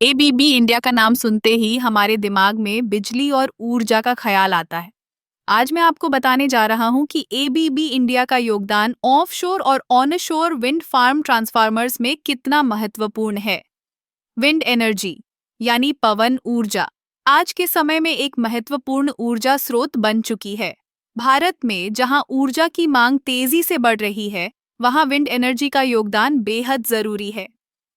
ABB India का नाम सुनते ही हमारे दिमाग में बिजली और ऊर्जा का ख्याल आता है। आज मैं आपको बताने जा रहा हूं कि एबीबी इंडिया का योगदान ऑफशोर और ऑनशोर विंड फार्म ट्रांसफार्मर्स में कितना महत्वपूर्ण है। विंड एनर्जी यानी पवन ऊर्जा आज के समय में एक महत्वपूर्ण ऊर्जा स्रोत बन चुकी है। भारत में जहां ऊर्जा की मांग तेजी से बढ़ रही है, वहां विंड एनर्जी का योगदान बेहद जरूरी है।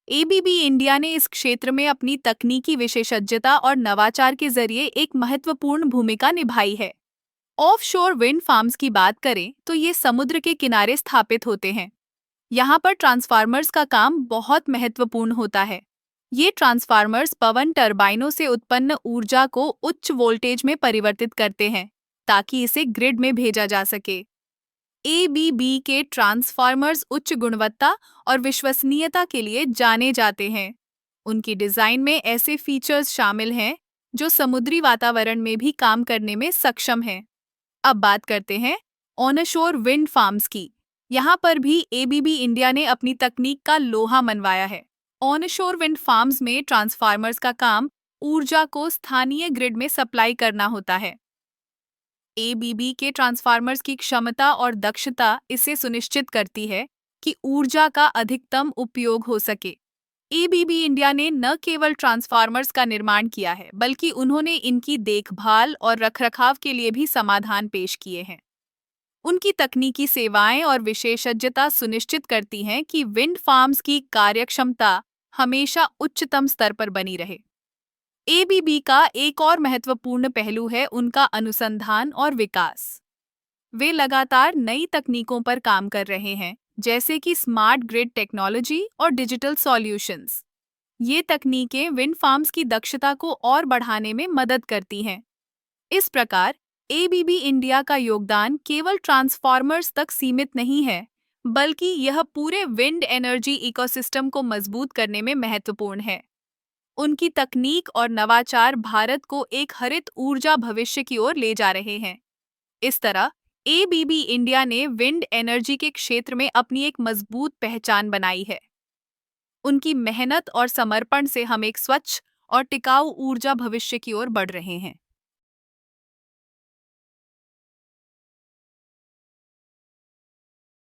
एबीबी इंडिया ने इस क्षेत्र में अपनी तकनीकी विशेषज्ञता और नवाचार के जरिए एक महत्वपूर्ण भूमिका निभाई है। ऑफशोर विंड फार्म्स की बात करें तो ये समुद्र के किनारे स्थापित होते हैं। यहाँ पर ट्रांसफार्मर्स का काम बहुत महत्वपूर्ण होता है। ये ट्रांसफार्मर्स पवन टरबाइनों से उत्पन्न ऊर्जा को उच्च वोल्टेज में परिवर्तित करते हैं, ताकि इसे ग्रिड में भेजा जा सके। एबीबी के ट्रांसफार्मर्स उच्च गुणवत्ता और विश्वसनीयता के लिए जाने जाते हैं। उनकी डिजाइन में ऐसे फीचर्स शामिल हैं जो समुद्री वातावरण में भी काम करने में सक्षम हैं। अब बात करते हैं ऑनशोर विंड फार्म्स की। यहाँ पर भी एबीबी इंडिया ने अपनी तकनीक का लोहा मनवाया है। ऑनशोर विंड फार्म्स में ट्रांसफार्मर्स का काम ऊर्जा को स्थानीय ग्रिड में सप्लाई करना होता है। एबीबी के ट्रांसफार्मर्स की क्षमता और दक्षता इसे सुनिश्चित करती है कि ऊर्जा का अधिकतम उपयोग हो सके। एबीबी इंडिया ने न केवल ट्रांसफार्मर्स का निर्माण किया है, बल्कि उन्होंने इनकी देखभाल और रखरखाव के लिए भी समाधान पेश किए हैं। उनकी तकनीकी सेवाएं और विशेषज्ञता सुनिश्चित करती हैं कि विंड फार्म्स की कार्यक्षमता हमेशा उच्चतम स्तर पर बनी रहे। एबीबी का एक और महत्वपूर्ण पहलू है उनका अनुसंधान और विकास। वे लगातार नई तकनीकों पर काम कर रहे हैं, जैसे कि स्मार्ट ग्रिड टेक्नोलॉजी और डिजिटल सॉल्यूशंस। ये तकनीकें विंड फार्म्स की दक्षता को और बढ़ाने में मदद करती हैं। इस प्रकार एबीबी इंडिया का योगदान केवल ट्रांसफार्मर्स तक सीमित नहीं है, बल्कि यह पूरे विंड एनर्जी इकोसिस्टम को मजबूत करने में महत्वपूर्ण है। उनकी तकनीक और नवाचार भारत को एक हरित ऊर्जा भविष्य की ओर ले जा रहे हैं। इस तरह एबीबी इंडिया ने विंड एनर्जी के क्षेत्र में अपनी एक मजबूत पहचान बनाई है। उनकी मेहनत और समर्पण से हम एक स्वच्छ और टिकाऊ ऊर्जा भविष्य की ओर बढ़ रहे हैं।